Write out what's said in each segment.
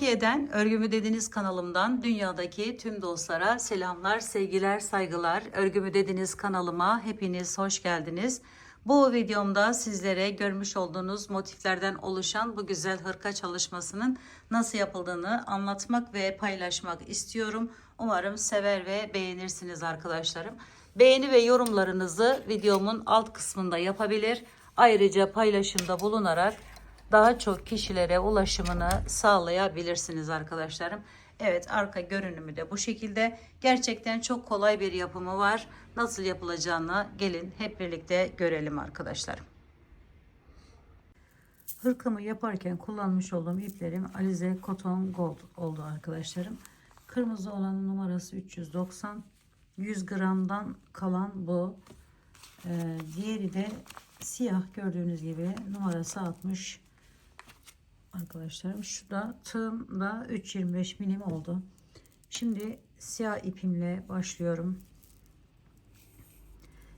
Türkiye'den Örgümü Dediniz kanalımdan dünyadaki tüm dostlara selamlar, sevgiler, saygılar. Örgümü Dediniz kanalıma hepiniz hoş geldiniz. Bu videomda sizlere görmüş olduğunuz motiflerden oluşan bu güzel hırka çalışmasının nasıl yapıldığını anlatmak ve paylaşmak istiyorum. Umarım sever ve beğenirsiniz arkadaşlarım. Beğeni ve yorumlarınızı videomun alt kısmında yapabilir. Ayrıca paylaşımda bulunarak daha çok kişilere ulaşımını sağlayabilirsiniz arkadaşlarım. Evet, arka görünümü de bu şekilde. Gerçekten çok kolay bir yapımı var. Nasıl yapılacağını gelin hep birlikte görelim arkadaşlarım. Hırkamı yaparken kullanmış olduğum iplerim Alize Cotton Gold oldu arkadaşlarım. Kırmızı olanın numarası 390. 100 gramdan kalan bu. Diğeri de siyah, gördüğünüz gibi numarası 60. Arkadaşlarım şu da tığım da 3.25 milim oldu. Şimdi siyah ipimle başlıyorum.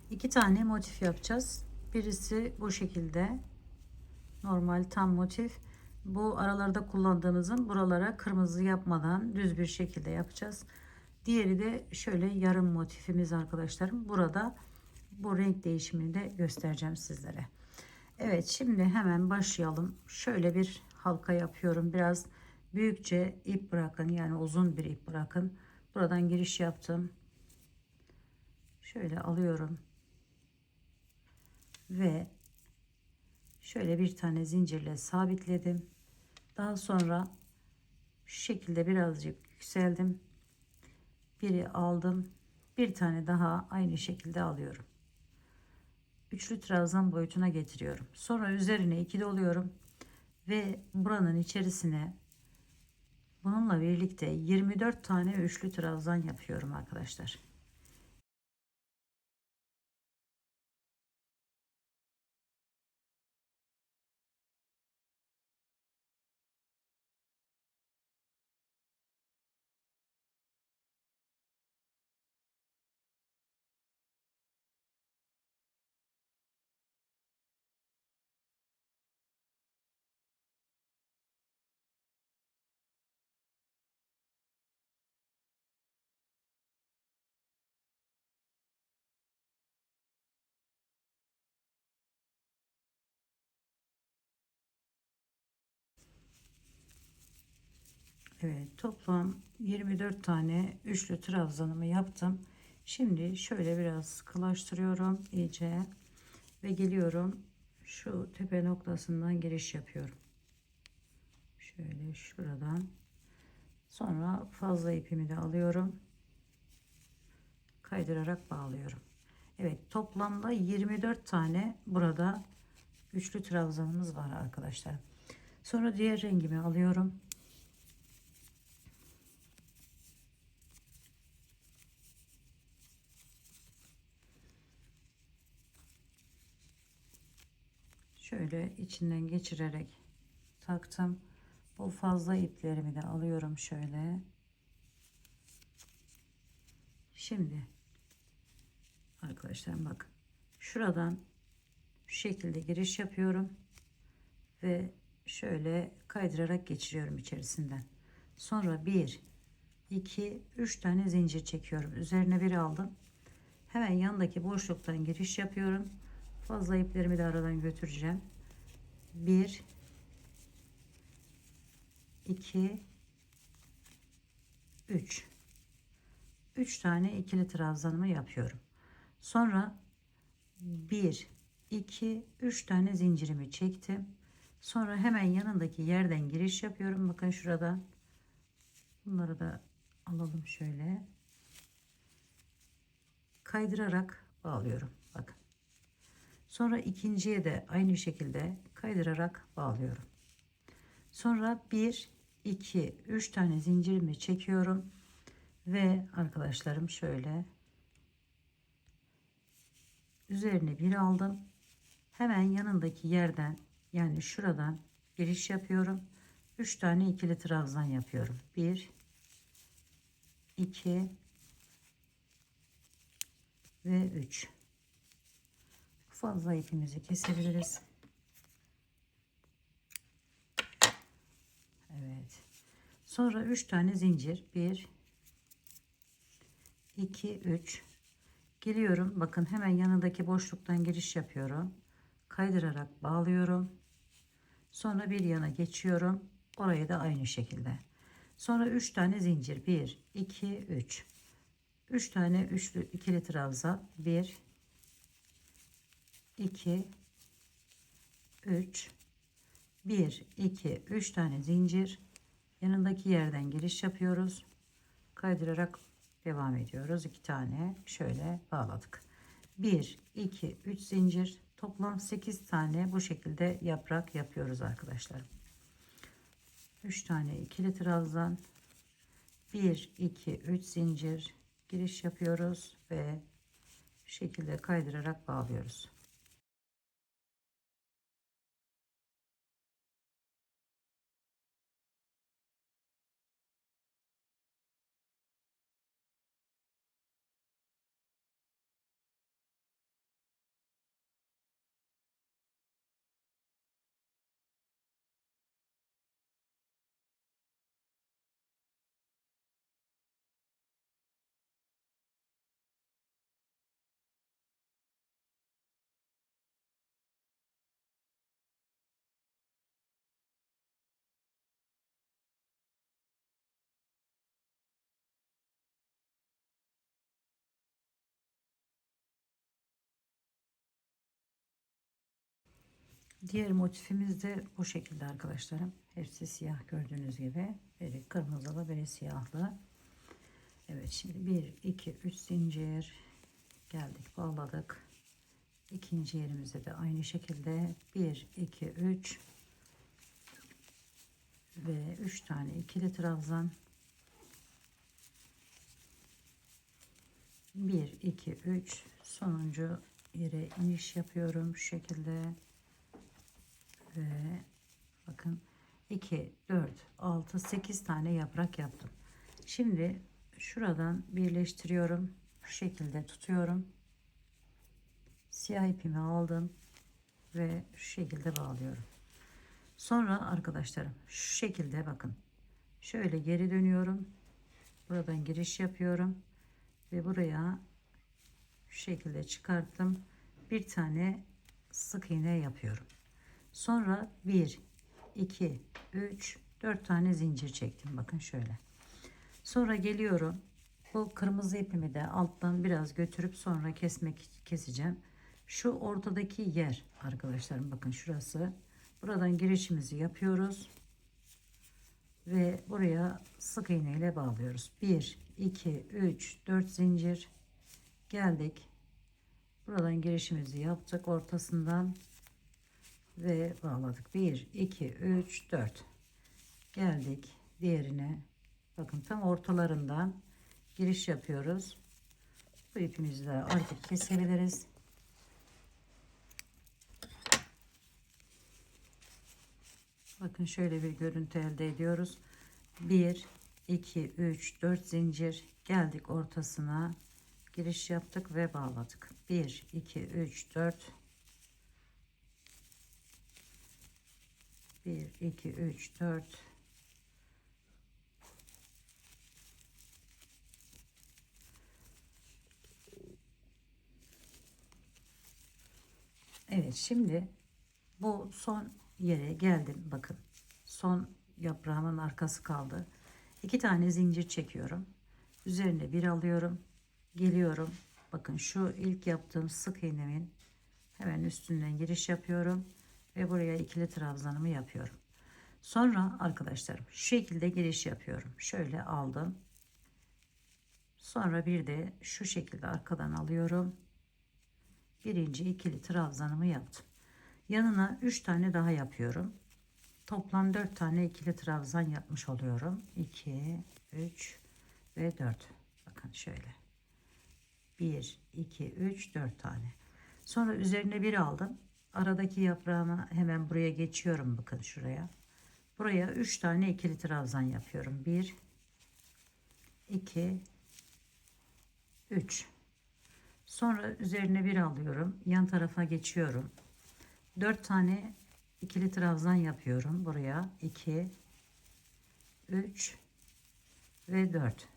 2 tane motif yapacağız. Birisi bu şekilde normal tam motif. Bu aralarda kullandığımızın buralara kırmızı yapmadan düz bir şekilde yapacağız. Diğeri de şöyle yarım motifimiz arkadaşlarım. Burada bu renk değişimini de göstereceğim sizlere. Evet, şimdi hemen başlayalım. Şöyle bir halka yapıyorum. Biraz büyükçe ip bırakın, yani uzun bir ip bırakın. Buradan giriş yaptım. Şöyle alıyorum ve şöyle bir tane zincirle sabitledim. Daha sonra şu şekilde birazcık yükseldim. Biri aldım. Bir tane daha aynı şekilde alıyorum. Üçlü trabzan boyutuna getiriyorum. Sonra üzerine 2 doluyorum ve buranın içerisine bununla birlikte 24 tane üçlü trabzan yapıyorum arkadaşlar. Evet, toplam 24 tane üçlü trabzanımı yaptım. Şimdi şöyle biraz sıkılaştırıyorum iyice ve geliyorum şu tepe noktasından giriş yapıyorum. Şöyle şuradan. Sonra fazla ipimi de alıyorum. Kaydırarak bağlıyorum. Evet, toplamda 24 tane burada üçlü trabzanımız var arkadaşlar. Sonra diğer rengimi alıyorum. Şöyle içinden geçirerek taktım. Bu fazla iplerimi de alıyorum şöyle. Şimdi arkadaşlar bakın. Şuradan şu şekilde giriş yapıyorum ve şöyle kaydırarak geçiriyorum içerisinden. Sonra 1 2 3 tane zincir çekiyorum. Üzerine bir aldım. Hemen yandaki boşluktan giriş yapıyorum. Fazla iplerimi de aradan götüreceğim. 1 2 3 tane ikili trabzanımı yapıyorum. Sonra 1 2 3 tane zincirimi çektim. Sonra hemen yanındaki yerden giriş yapıyorum. Bakın şuradan. Bunları da alalım şöyle. Kaydırarak bağlıyorum. Bakın. Sonra ikinciye de aynı şekilde kaydırarak bağlıyorum. Sonra 1 2 3 tane zincirimi çekiyorum ve arkadaşlarım şöyle üzerine bir aldım. Hemen yanındaki yerden, yani şuradan giriş yapıyorum. 3 tane ikili trabzan yapıyorum. 1 2 ve 3. Fazla ipimizi kesebiliriz. Evet. Sonra 3 tane zincir. 1 2 3 geliyorum. Bakın hemen yanındaki boşluktan giriş yapıyorum. Kaydırarak bağlıyorum. Sonra bir yana geçiyorum. Orayı da aynı şekilde. Sonra 3 tane zincir. 1 2 3 3 tane üçlü ikili trabzan. 1 2 3 1 2 3 tane zincir. Yanındaki yerden giriş yapıyoruz. Kaydırarak devam ediyoruz. 2 tane şöyle bağladık. 1 2 3 zincir, toplam 8 tane bu şekilde yaprak yapıyoruz arkadaşlar. 3 tane ikili trabzan, 1 2 3 zincir, giriş yapıyoruz ve şu şekilde kaydırarak bağlıyoruz. Diğer motifimiz de bu şekilde arkadaşlarım. Hepsi siyah gördüğünüz gibi. Biri kırmızılı, biri siyahlı. Evet, şimdi 1 2 3 zincir geldik, bağladık. İkinci yerimizde de aynı şekilde 1 2 3 ve 3 tane ikili trabzan. 1 2 3 sonuncu yere iniş yapıyorum şu şekilde ve bakın 2 4 6 8 tane yaprak yaptım. Şimdi şuradan birleştiriyorum, şu şekilde tutuyorum, siyah ipimi aldım ve şu şekilde bağlıyorum. Sonra arkadaşlarım şu şekilde bakın, şöyle geri dönüyorum, buradan giriş yapıyorum ve buraya şu şekilde çıkarttım, bir tane sık iğne yapıyorum. Sonra 1 2 3 4 tane zincir çektim, bakın şöyle. Sonra geliyorum, bu kırmızı ipimi de alttan biraz götürüp sonra keseceğim. Şu ortadaki yer arkadaşlarım, bakın şurası. Buradan girişimizi yapıyoruz ve buraya sık iğne ile bağlıyoruz. 1 2 3 4 zincir geldik. Buradan girişimizi yaptık ortasından ve bağladık. 1 2 3 4 geldik diğerine. Bakın tam ortalarından giriş yapıyoruz. Bu ipimizi de artık kesebiliriz. Bakın şöyle bir görüntü elde ediyoruz. 1 2 3 4 zincir geldik ortasına, giriş yaptık ve bağladık. 1 2 3 4 1 2 3 4 Evet, şimdi bu son yere geldim. Bakın son yaprağımın arkası kaldı. 2 tane zincir çekiyorum. Üzerine bir alıyorum. Geliyorum. Bakın şu ilk yaptığım sık iğnemin hemen üstünden giriş yapıyorum. Ve buraya ikili trabzanımı yapıyorum. Sonra arkadaşlarım şu şekilde giriş yapıyorum. Şöyle aldım. Sonra bir de şu şekilde arkadan alıyorum. Birinci ikili trabzanımı yaptım. Yanına 3 tane daha yapıyorum. Toplam 4 tane ikili trabzan yapmış oluyorum. 2 3 ve 4. Bakın şöyle. 1 2 3 4 tane. Sonra üzerine bir aldım. Aradaki yaprağıma hemen buraya geçiyorum, bakın şuraya. Buraya 3 tane ikili trabzan yapıyorum. 1 2 3. Sonra üzerine bir alıyorum. Yan tarafa geçiyorum. 4 tane ikili trabzan yapıyorum buraya. 2 3 ve 4.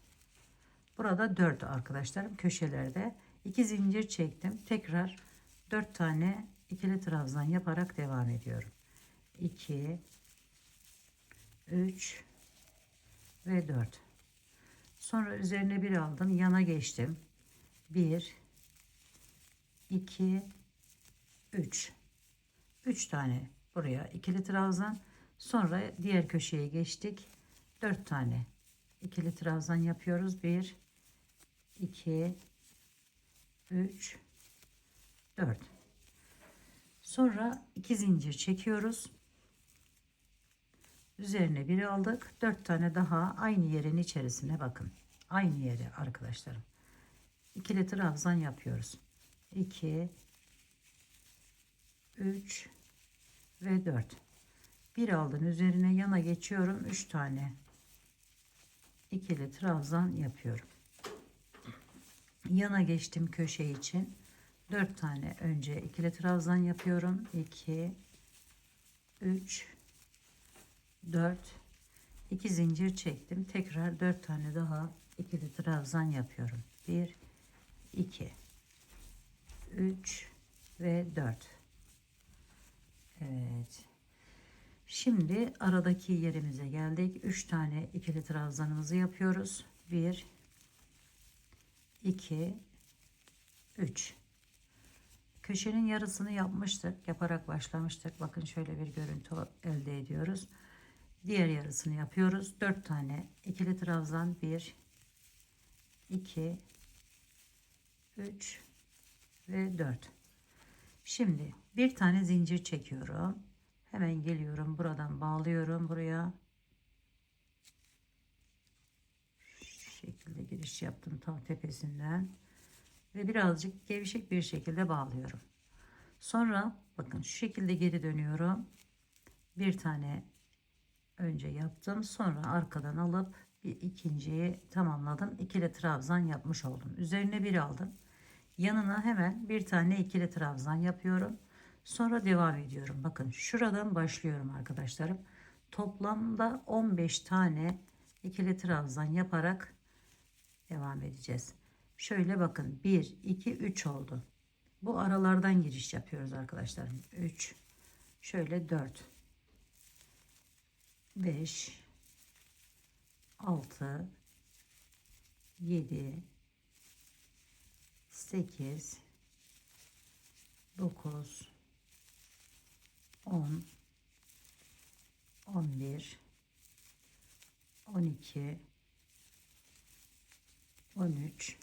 Burada 4 arkadaşlarım, köşelerde 2 zincir çektim. Tekrar 4 tane ikili trabzan yaparak devam ediyorum. 2, 3 ve 4. Sonra üzerine bir aldım, yana geçtim. 1, 2, 3. 3 tane buraya ikili trabzan. Sonra diğer köşeye geçtik. 4 tane ikili trabzan yapıyoruz. 1, 2, 3, 4. Sonra 2 zincir çekiyoruz. Üzerine bir aldık. 4 tane daha aynı yerin içerisine bakın. Aynı yere arkadaşlarım. İkili trabzan yapıyoruz. 2, 3 ve 4. Bir aldım, üzerine yana geçiyorum. 3 tane ikili trabzan yapıyorum. Yana geçtim köşe için. 4 tane önce ikili trabzan yapıyorum. 2, 3, 4. 2 zincir çektim. Tekrar 4 tane daha ikili trabzan yapıyorum. 1, 2, 3 ve 4. Evet. Şimdi aradaki yerimize geldik. 3 tane ikili trabzanımızı yapıyoruz. 1, 2, 3. Köşenin yarısını yapmıştık. Yaparak başlamıştık. Bakın şöyle bir görüntü elde ediyoruz. Diğer yarısını yapıyoruz. 4 tane ikili trabzan. 1, 2, 3 ve 4. Şimdi bir tane zincir çekiyorum. Hemen geliyorum. Buradan bağlıyorum buraya. Şu şekilde giriş yaptım tam tepesinden. Ve birazcık gevşek bir şekilde bağlıyorum. Sonra bakın şu şekilde geri dönüyorum. Bir tane önce yaptım. Sonra arkadan alıp bir ikinciyi tamamladım. İkili trabzan yapmış oldum. Üzerine bir aldım. Yanına hemen bir tane ikili trabzan yapıyorum. Sonra devam ediyorum. Bakın şuradan başlıyorum arkadaşlarım. Toplamda 15 tane ikili trabzan yaparak devam edeceğiz. Şöyle bakın 1, 2, 3 oldu. Bu aralardan giriş yapıyoruz arkadaşlarım. 3, şöyle 4, 5, 6, 7, 8, 9, 10, 11, 12, 13.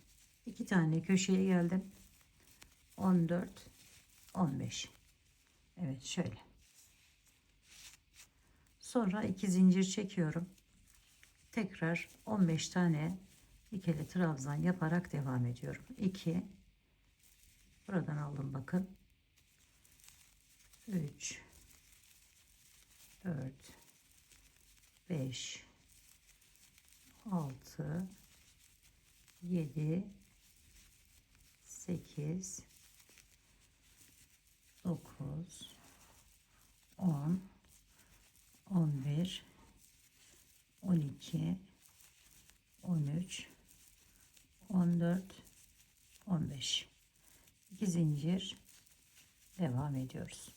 2 tane köşeye geldim. 14, 15. Evet şöyle. Sonra 2 zincir çekiyorum. Tekrar 15 tane ikili trabzan yaparak devam ediyorum. 2, buradan aldım bakın. 3, 4, 5, 6, 7, 8, 9, 10, 11, 12, 13, 14, 15. 2 zincir devam ediyoruz.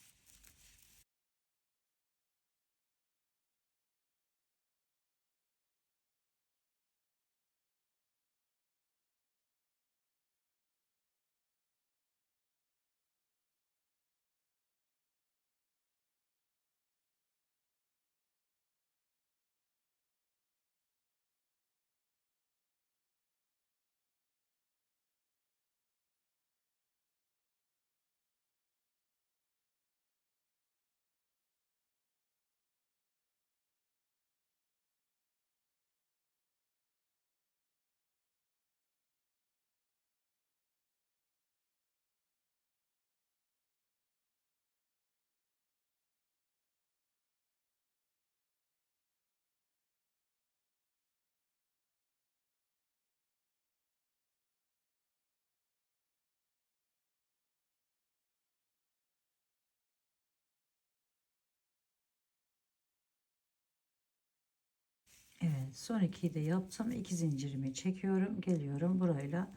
Evet, son ikiyi de yaptım. 2 zincirimi çekiyorum, geliyorum burayla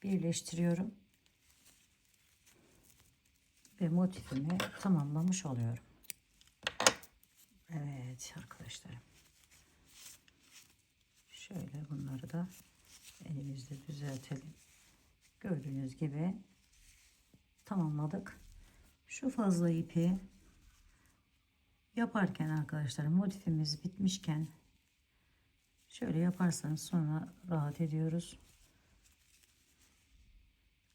birleştiriyorum ve motifimi tamamlamış oluyorum. Evet arkadaşlarım, şöyle bunları da elimizde düzeltelim. Gördüğünüz gibi tamamladık. Şu fazla ipi yaparken arkadaşlarım, motifimiz bitmişken şöyle yaparsanız sonra rahat ediyoruz.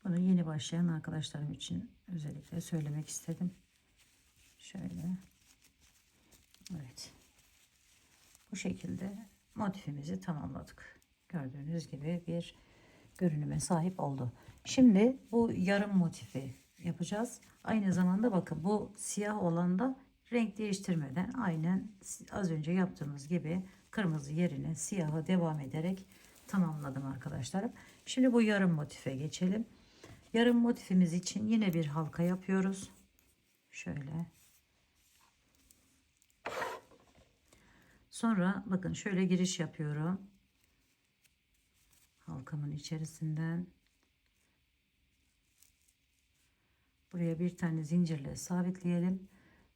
Bunu yeni başlayan arkadaşlarım için özellikle söylemek istedim. Şöyle. Evet. Bu şekilde motifimizi tamamladık. Gördüğünüz gibi bir görünüme sahip oldu. Şimdi bu yarım motifi yapacağız. Aynı zamanda bakın, bu siyah olan da renk değiştirmeden aynen az önce yaptığımız gibi kırmızı yerine siyaha devam ederek tamamladım arkadaşlarım. Şimdi bu yarım motife geçelim. Yarım motifimiz için yine bir halka yapıyoruz. Şöyle. Sonra bakın şöyle giriş yapıyorum. Halkamın içerisinden buraya bir tane zincirle sabitleyelim.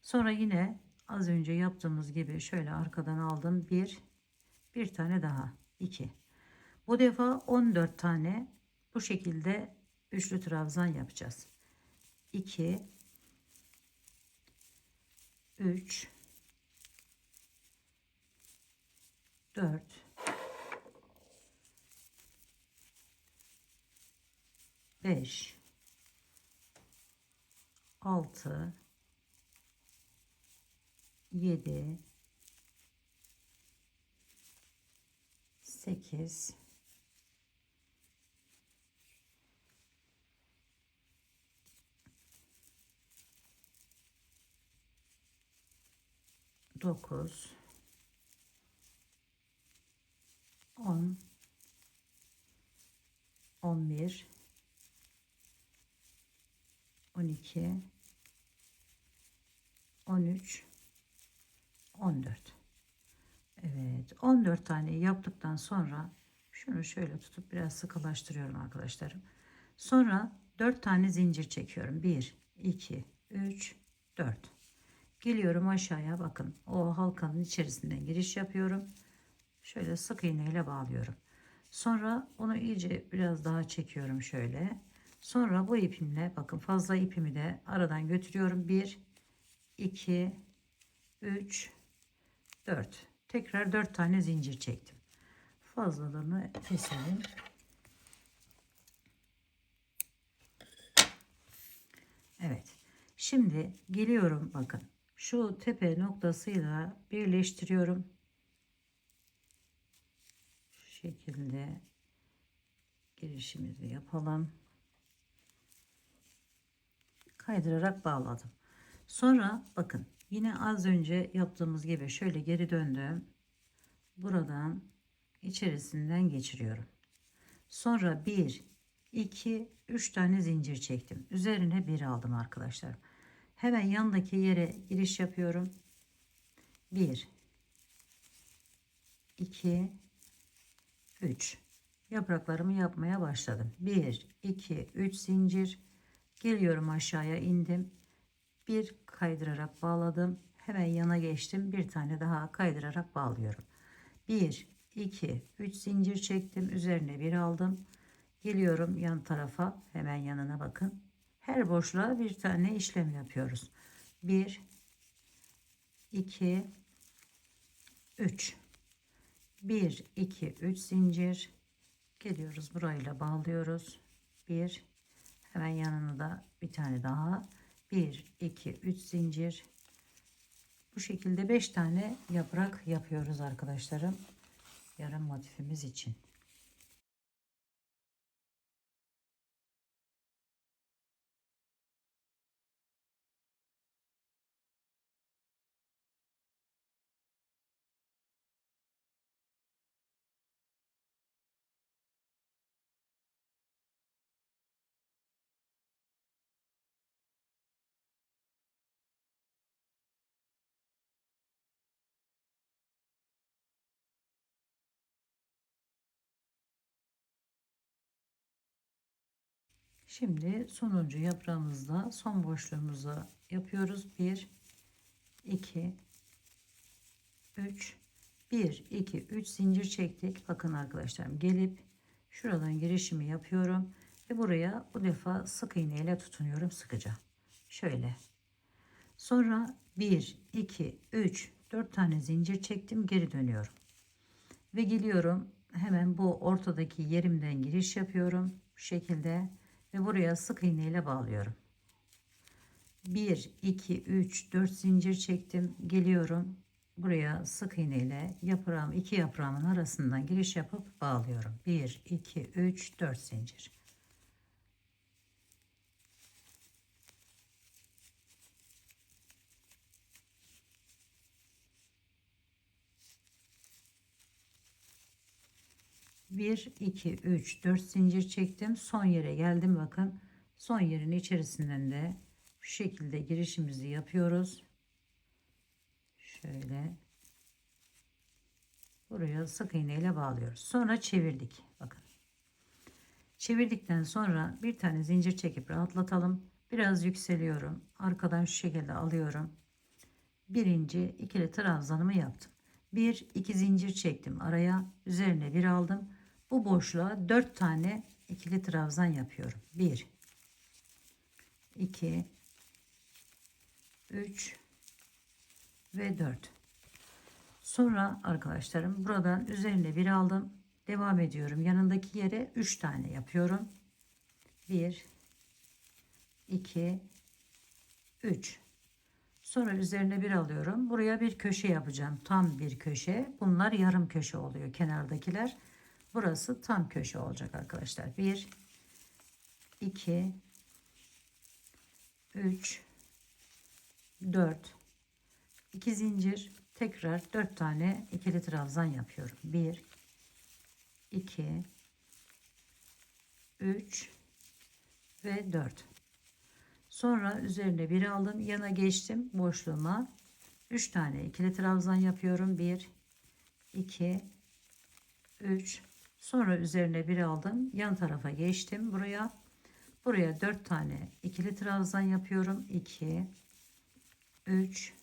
Sonra yine az önce yaptığımız gibi şöyle arkadan aldım. Bir tane daha. 2. Bu defa 14 tane bu şekilde üçlü trabzan yapacağız. 2, 3, 4, 5, 6, 7, 8, 9, 10, 11, 12, 13, 14. Evet, 14 tane yaptıktan sonra şunu şöyle tutup biraz sıkılaştırıyorum arkadaşlarım. Sonra 4 tane zincir çekiyorum. 1, 2, 3, 4. Geliyorum aşağıya, bakın o halkanın içerisinden giriş yapıyorum. Şöyle sık iğne ile bağlıyorum. Sonra onu iyice biraz daha çekiyorum şöyle. Sonra bu ipimle, bakın fazla ipimi de aradan götürüyorum. 1, 2, 3, 4. Tekrar 4 tane zincir çektim. Fazlalığını keselim. Evet. Şimdi geliyorum, bakın. Şu tepe noktasıyla birleştiriyorum. Şu şekilde girişimizi yapalım. Kaydırarak bağladım. Sonra bakın, yine az önce yaptığımız gibi şöyle geri döndüm. Buradan içerisinden geçiriyorum. Sonra 1, 2, 3 tane zincir çektim. Üzerine 1 aldım arkadaşlar. Hemen yandaki yere giriş yapıyorum. 1, 2, 3. Yapraklarımı yapmaya başladım. 1, 2, 3 zincir. Geliyorum aşağıya, indim. Bir kaydırarak bağladım. Hemen yana geçtim. Bir tane daha kaydırarak bağlıyorum. 1, 2, 3 zincir çektim. Üzerine bir aldım. Geliyorum yan tarafa. Hemen yanına bakın. Her boşluğa bir tane işlem yapıyoruz. 1, 2, 3. 1, 2, 3 zincir. Geliyoruz burayla bağlıyoruz. 1, hemen yanına da bir tane daha. 1, 2, 3 zincir. Bu şekilde 5 tane yaprak yapıyoruz arkadaşlarım. Yarım motifimiz için. Şimdi sonuncu yaprağımızda son boşluğumuza yapıyoruz. 1 2 3 1 2 3 zincir çektik. Bakın arkadaşlarım, gelip şuradan girişimi yapıyorum ve buraya bu defa sık iğne ile tutunuyorum sıkıca. Şöyle. Sonra 1 2 3 4 tane zincir çektim, geri dönüyorum. Ve geliyorum, hemen bu ortadaki yerimden giriş yapıyorum bu şekilde ve buraya sık iğne ile bağlıyorum. 1 2 3 4 zincir çektim, geliyorum buraya sık iğne ile yaprağım, iki yaprağımın arasından giriş yapıp bağlıyorum. 1 2 3 4 zincir. Bir 2 3 4 zincir çektim, son yere geldim. Bakın, son yerin içerisinden de şu şekilde girişimizi yapıyoruz. Şöyle buraya sık iğne ile bağlıyoruz. Sonra çevirdik. Bakın, çevirdikten sonra bir tane zincir çekip rahatlatalım. Biraz yükseliyorum, arkadan şu şekilde alıyorum. Birinci ikili trabzanımı yaptım. 1 2 zincir çektim araya, üzerine bir aldım. Bu boşluğa 4 tane ikili trabzan yapıyorum. 1 2 3 ve 4. Sonra arkadaşlarım, buradan üzerine bir aldım. Devam ediyorum. Yanındaki yere 3 tane yapıyorum. 1 2 3. Sonra üzerine bir alıyorum. Buraya bir köşe yapacağım. Tam bir köşe. Bunlar yarım köşe oluyor, kenardakiler. Burası tam köşe olacak arkadaşlar. 1 2 3 4 2 zincir, tekrar 4 tane ikili trabzan yapıyorum. 1 2 3 ve 4. Sonra üzerine bir aldım, yana geçtim boşluğuma. 3 tane ikili trabzan yapıyorum. 1 2 3. Sonra üzerine bir aldım, yan tarafa geçtim buraya 4 tane ikili trabzan yapıyorum. 2 3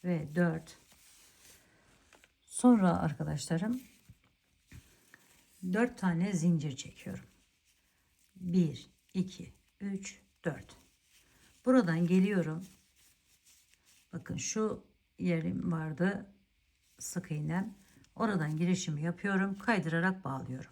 ve 4. Sonra arkadaşlarım 4 tane zincir çekiyorum. 1 2 3 4. Buradan geliyorum. Bakın, şu yerim vardı, sık iğnem. Oradan girişimi yapıyorum, kaydırarak bağlıyorum.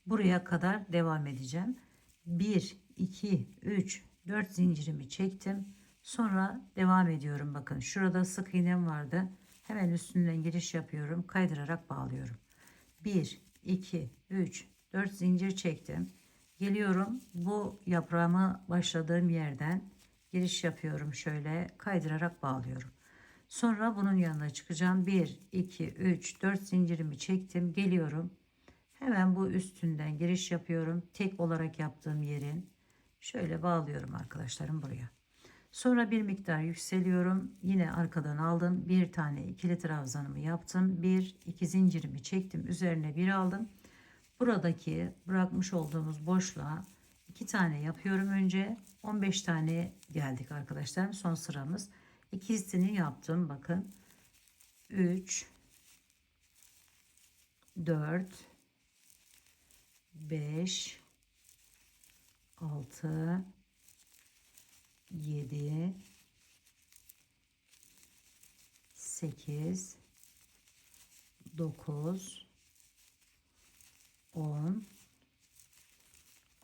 Buraya kadar devam edeceğim. 1 2 3 4 zincirimi çektim. Sonra devam ediyorum. Bakın, şurada sık iğnem vardı. Hemen üstünden giriş yapıyorum, kaydırarak bağlıyorum. 1 2 3 4 zincir çektim. Geliyorum, bu yaprağımı başladığım yerden giriş yapıyorum, şöyle kaydırarak bağlıyorum. Sonra bunun yanına çıkacağım. 1 2 3 4 zincirimi çektim, geliyorum. Hemen bu üstünden giriş yapıyorum. Tek olarak yaptığım yerin şöyle bağlıyorum arkadaşlarım buraya. Sonra bir miktar yükseliyorum. Yine arkadan aldım. Bir tane ikili trabzanımı yaptım. 1 2 zincirimi çektim. Üzerine bir aldım. Buradaki bırakmış olduğumuz boşluğa 2 tane yapıyorum önce. 15 tane geldik arkadaşlar. Son sıramız. İkisini yaptım. Bakın. 3 4 5 6 7 8 9 10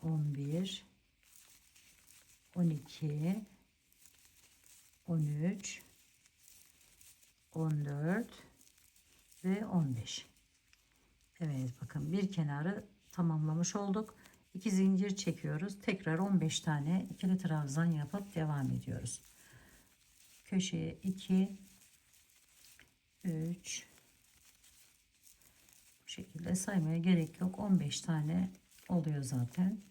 11 12 13 14 ve 15. Evet, bakın, bir kenarı tamamlamış olduk. 2 zincir çekiyoruz. Tekrar 15 tane ikili trabzan yapıp devam ediyoruz. Köşeye 2 3, bu şekilde saymaya gerek yok. 15 tane oluyor zaten.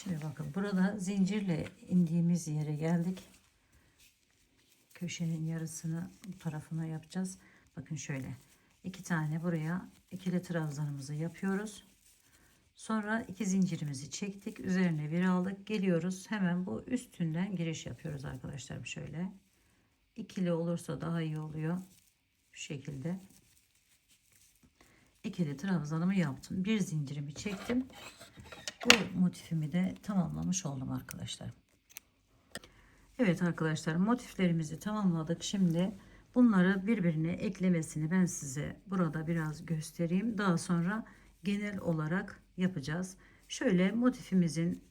Şimdi bakın burada zincirle indiğimiz yere geldik. Köşenin yarısını bu tarafına yapacağız. Bakın şöyle 2 tane buraya ikili trabzanımızı yapıyoruz. Sonra 2 zincirimizi çektik. Üzerine bir aldık. Geliyoruz. Hemen bu üstünden giriş yapıyoruz arkadaşlar. Şöyle. İkili olursa daha iyi oluyor. Şu şekilde. İkili trabzanımı yaptım. Bir zincirimi çektim. Bu motifimi de tamamlamış oldum arkadaşlar. Evet arkadaşlar, motiflerimizi tamamladık. Şimdi bunları birbirine eklemesini ben size burada biraz göstereyim. Daha sonra genel olarak yapacağız. Şöyle motifimizin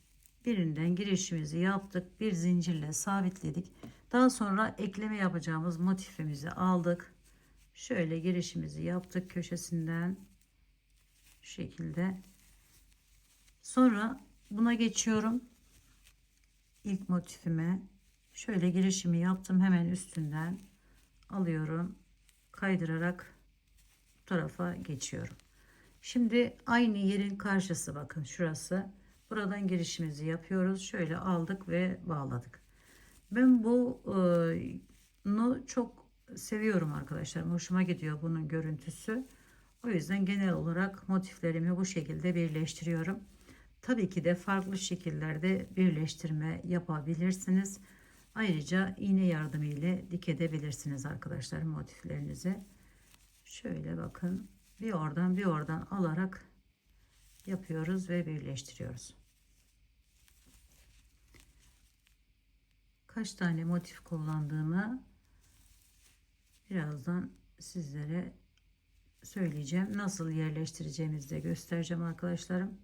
birinden girişimizi yaptık. Bir zincirle sabitledik. Daha sonra ekleme yapacağımız motifimizi aldık. Şöyle girişimizi yaptık köşesinden. Şu şekilde. Sonra buna geçiyorum. İlk motifime şöyle girişimi yaptım. Hemen üstünden alıyorum. Kaydırarak bu tarafa geçiyorum. Şimdi aynı yerin karşısı, bakın şurası. Buradan girişimizi yapıyoruz. Şöyle aldık ve bağladık. Ben bunu çok seviyorum arkadaşlar. Hoşuma gidiyor bunun görüntüsü. O yüzden genel olarak motiflerimi bu şekilde birleştiriyorum. Tabii ki de farklı şekillerde birleştirme yapabilirsiniz. Ayrıca iğne yardımı ile dikebilirsiniz arkadaşlar motiflerinizi. Şöyle bakın, bir oradan bir oradan alarak yapıyoruz ve birleştiriyoruz. Kaç tane motif kullandığımı birazdan sizlere söyleyeceğim. Nasıl yerleştireceğimizi de göstereceğim arkadaşlarım.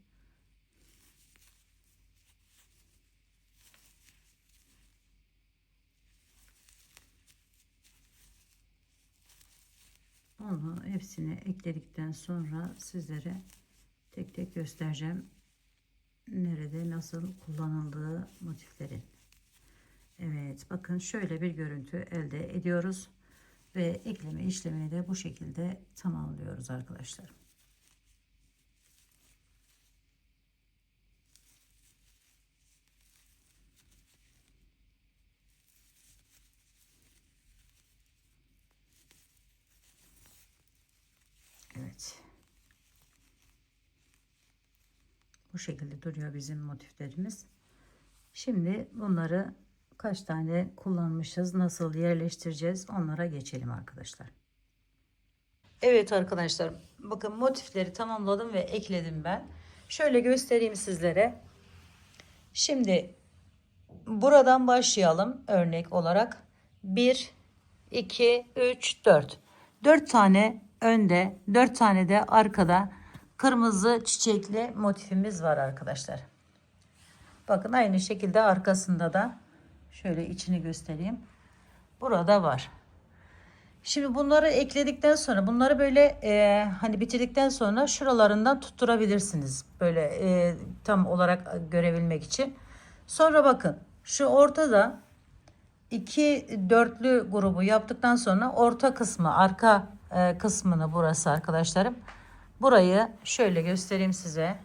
Onu hepsini ekledikten sonra sizlere tek tek göstereceğim. Nerede nasıl kullanıldığı motiflerin. Evet, bakın şöyle bir görüntü elde ediyoruz. Ve ekleme işlemini de bu şekilde tamamlıyoruz arkadaşlar. Evet. Bu şekilde duruyor bizim motiflerimiz. Şimdi bunları kaç tane kullanmışız, nasıl yerleştireceğiz, onlara geçelim arkadaşlar. Evet arkadaşlar, bakın motifleri tamamladım ve ekledim ben. Şöyle göstereyim sizlere. Şimdi buradan başlayalım örnek olarak. 1, 2, 3, 4. 4 tane önde, 4 tane de arkada kırmızı çiçekli motifimiz var arkadaşlar. Bakın aynı şekilde arkasında da şöyle içini göstereyim. Burada var. Şimdi bunları ekledikten sonra bunları böyle hani bitirdikten sonra şuralarından tutturabilirsiniz. Böyle tam olarak görebilmek için. Sonra bakın şu ortada iki dörtlü grubu yaptıktan sonra orta kısmı, arka kısmını, burası arkadaşlarım. Burayı şöyle göstereyim size.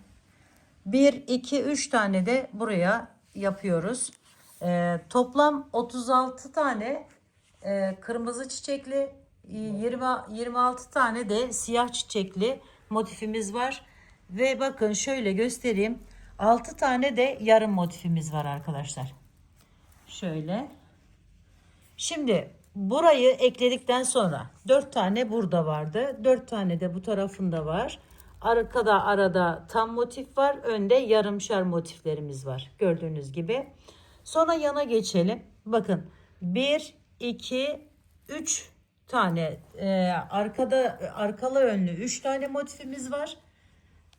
1, 2, 3 tane de buraya yapıyoruz. Toplam 36 tane kırmızı çiçekli, 26 tane de siyah çiçekli motifimiz var. Ve bakın şöyle göstereyim. 6 tane de yarım motifimiz var arkadaşlar. Şöyle. Şimdi burayı ekledikten sonra 4 tane burada vardı. 4 tane de bu tarafında var. Arkada arada tam motif var. Önde yarımşar motiflerimiz var. Gördüğünüz gibi. Sonra yana geçelim. Bakın 1, 2, 3 tane arkalı önlü 3 tane motifimiz var.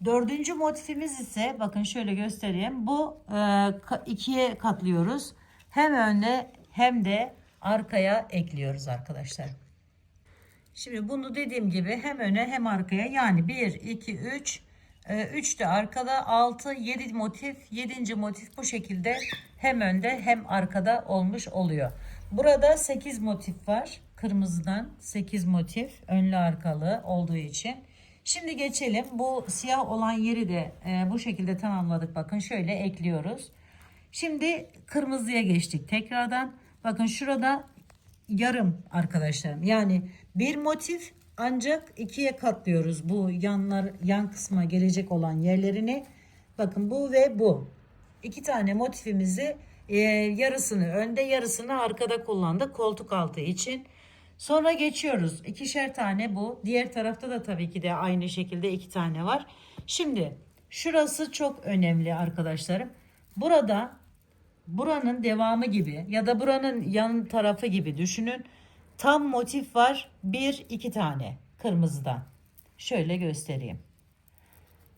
Dördüncü motifimiz ise bakın şöyle göstereyim. Bu ikiye katlıyoruz. Hem önde hem de arkaya ekliyoruz arkadaşlar. Şimdi bunu dediğim gibi hem öne hem arkaya, yani 1, 2, 3, 3 de arkada, 6, 7 motif, 7. motif bu şekilde hem önde hem arkada olmuş oluyor. Burada 8 motif var. Kırmızıdan 8 motif önlü arkalı olduğu için Şimdi geçelim. Bu siyah olan yeri de bu şekilde tamamladık. Bakın şöyle ekliyoruz. Şimdi kırmızıya geçtik tekrardan. Bakın şurada yarım arkadaşlarım. Yani bir motif ancak ikiye katlıyoruz. Bu yan kısma gelecek olan yerlerini. Bakın bu ve bu. İki tane motifimizi yarısını önde yarısını arkada kullandık koltuk altı için. Sonra geçiyoruz. İkişer tane bu. Diğer tarafta da tabii ki de aynı şekilde iki tane var. Şimdi şurası çok önemli arkadaşlarım. Buranın devamı gibi ya da buranın yan tarafı gibi düşünün. Tam motif var. Bir, iki tane kırmızıdan. Şöyle göstereyim.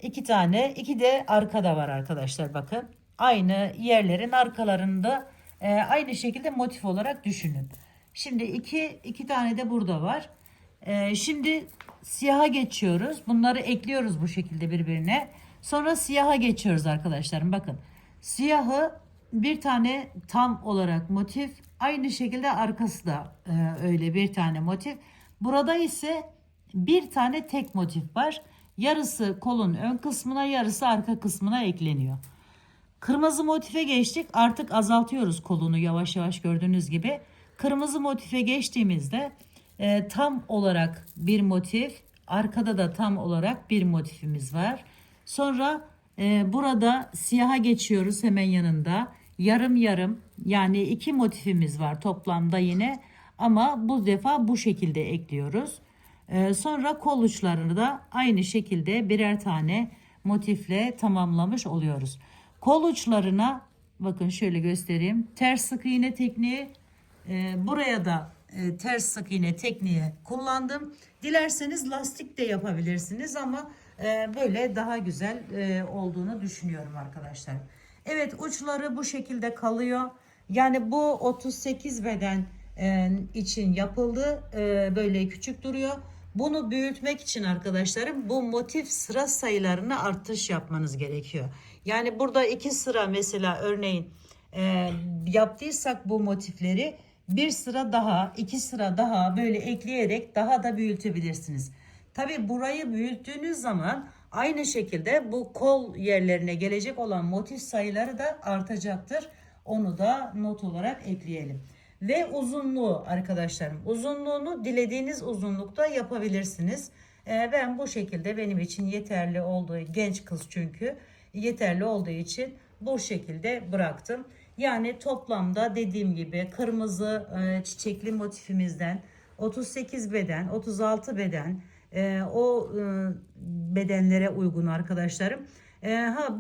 İki tane, iki de arkada var arkadaşlar bakın. Aynı yerlerin arkalarında aynı şekilde motif olarak düşünün. Şimdi iki tane de burada var. Şimdi siyaha geçiyoruz. Bunları ekliyoruz bu şekilde birbirine. Sonra siyaha geçiyoruz arkadaşlarım. Bakın siyahı bir tane tam olarak motif. Aynı şekilde arkası da öyle bir tane motif. Burada ise bir tane tek motif var. Yarısı kolun ön kısmına, yarısı arka kısmına ekleniyor. Kırmızı motife geçtik. Artık azaltıyoruz kolunu yavaş yavaş gördüğünüz gibi. Kırmızı motife geçtiğimizde tam olarak bir motif, arkada da tam olarak bir motifimiz var. Sonra burada siyaha geçiyoruz hemen yanında. Yarım yarım yani iki motifimiz var toplamda yine. Ama bu defa bu şekilde ekliyoruz. Sonra kol uçlarını da aynı şekilde birer tane motifle tamamlamış oluyoruz. Kol uçlarına bakın şöyle göstereyim. Ters sık iğne tekniği buraya da ters sık iğne tekniği kullandım. Dilerseniz lastik de yapabilirsiniz ama böyle daha güzel olduğunu düşünüyorum arkadaşlar. Evet uçları bu şekilde kalıyor. Yani bu 38 beden için yapıldı. Böyle küçük duruyor. Bunu büyütmek için arkadaşlarım bu motif sıra sayılarını artış yapmanız gerekiyor. Yani burada 2 sıra mesela örneğin yaptıysak bu motifleri bir sıra daha 2 sıra daha böyle ekleyerek daha da büyütebilirsiniz. Tabi burayı büyüttüğünüz zaman aynı şekilde bu kol yerlerine gelecek olan motif sayıları da artacaktır. Onu da not olarak ekleyelim. Ve uzunluğu arkadaşlarım uzunluğunu dilediğiniz uzunlukta yapabilirsiniz. Ben bu şekilde benim için yeterli olduğu genç kız çünkü yeterli olduğu için bu şekilde bıraktım. Yani toplamda dediğim gibi kırmızı çiçekli motifimizden 38 beden 36 beden bedenlere uygun arkadaşlarım.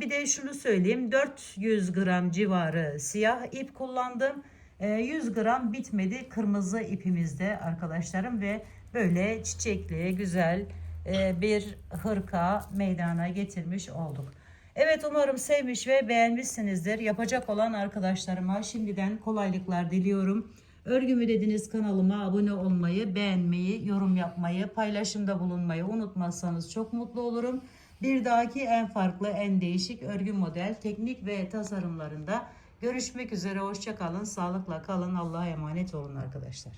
Bir de şunu söyleyeyim 400 gram civarı siyah ip kullandım. 100 gram bitmedi kırmızı ipimizde arkadaşlarım ve böyle çiçekli güzel bir hırka meydana getirmiş olduk. Evet umarım sevmiş ve beğenmişsinizdir. Yapacak olan arkadaşlarıma şimdiden kolaylıklar diliyorum. Örgümü dediniz kanalıma abone olmayı, beğenmeyi, yorum yapmayı, paylaşımda bulunmayı unutmazsanız çok mutlu olurum. Bir dahaki en farklı, en değişik örgü model, teknik ve tasarımlarında görüşmek üzere. Hoşça kalın, sağlıkla kalın. Allah'a emanet olun arkadaşlar.